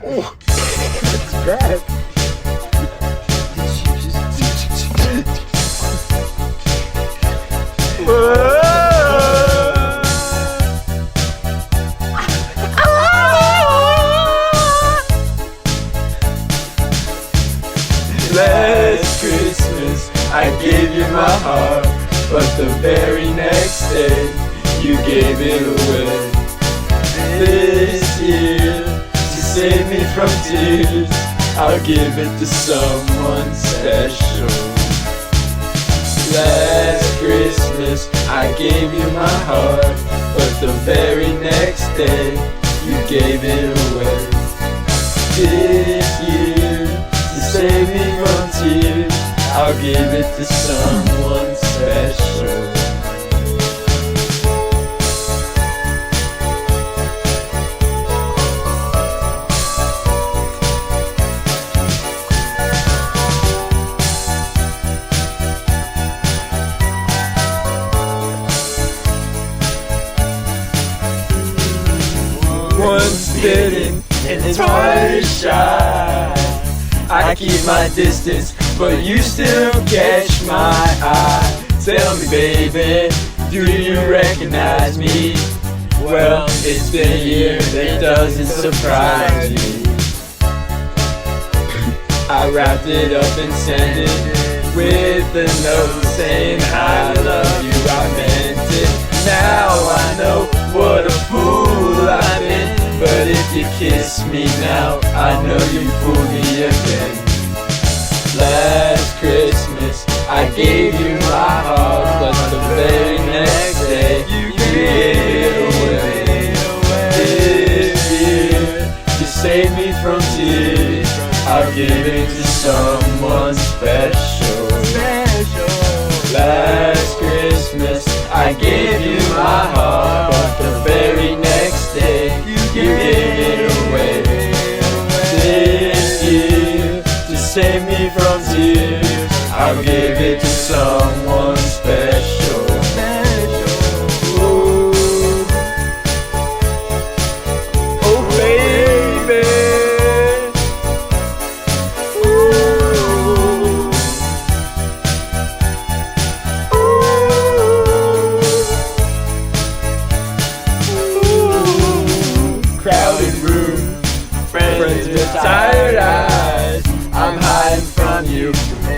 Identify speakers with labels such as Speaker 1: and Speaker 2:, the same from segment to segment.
Speaker 1: Oh, that's bad.
Speaker 2: Last Christmas I gave you my heart, but the very next day you gave it away. This year, to save me from tears, I'll give it to someone special. Last Christmas I gave you my heart, but the very next day you gave it away. This year, to save me from tears, I'll give it to someone special. Once bitten and twice shy, I keep my distance, but you still catch my eye. Tell me, baby, do you recognize me? Well, it's been a year, that doesn't surprise me. I wrapped it up and sent it with a note saying I love you, I meant it. Now I know what a fool I've been, but if you kiss me now, I know you fooled me again. Last Christmas I gave you my heart, but the very next day you gave it away. This year, to save me from tears, I'll give it to someone special. Last Christmas I gave you my heart, but the very next day you gave it away. This year, to save me from tears, I'll give it to someone special. Ooh. Oh baby. Ooh. Ooh. Crowded room, friends with tired eyes. I'm hiding from you,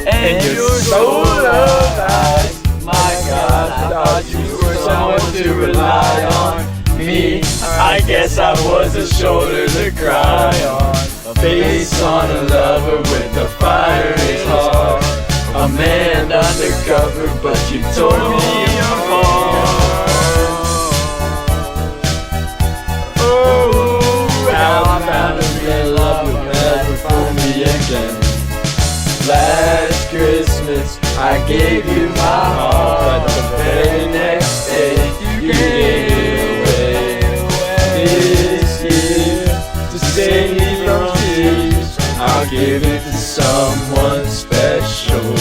Speaker 2: and you're so alive. My God, I thought you were someone to rely on. Me, I guess I was a shoulder to cry on. A face on a lover with a fire in his heart. A man undercover, but you tore me apart. Oh, how I found a real love would never fool me again. Last Christmas I gave you my heart, but the very next day you gave it away. This year, to save me from tears, I'll give it to someone special.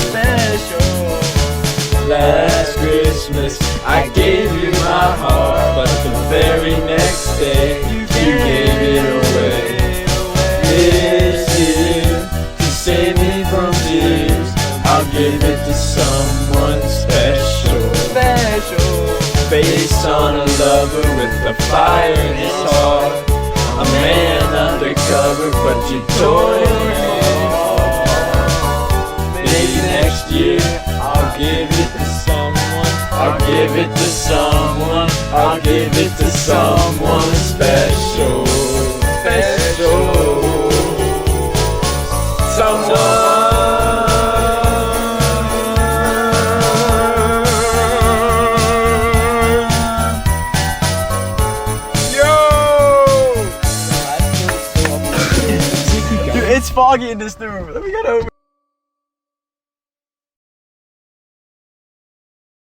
Speaker 2: Last Christmas I gave you my heart, but the very next day you gave it away. This year, to save me from tears, I'll give it to someone special. Face on a lover with a fire in his heart. A man undercover, but you tore me apart. Maybe next year I'll give it to someone. I'll give it to someone. I'll give it to someone special. Someone.
Speaker 1: Dude, it's foggy in this room. We gotta open.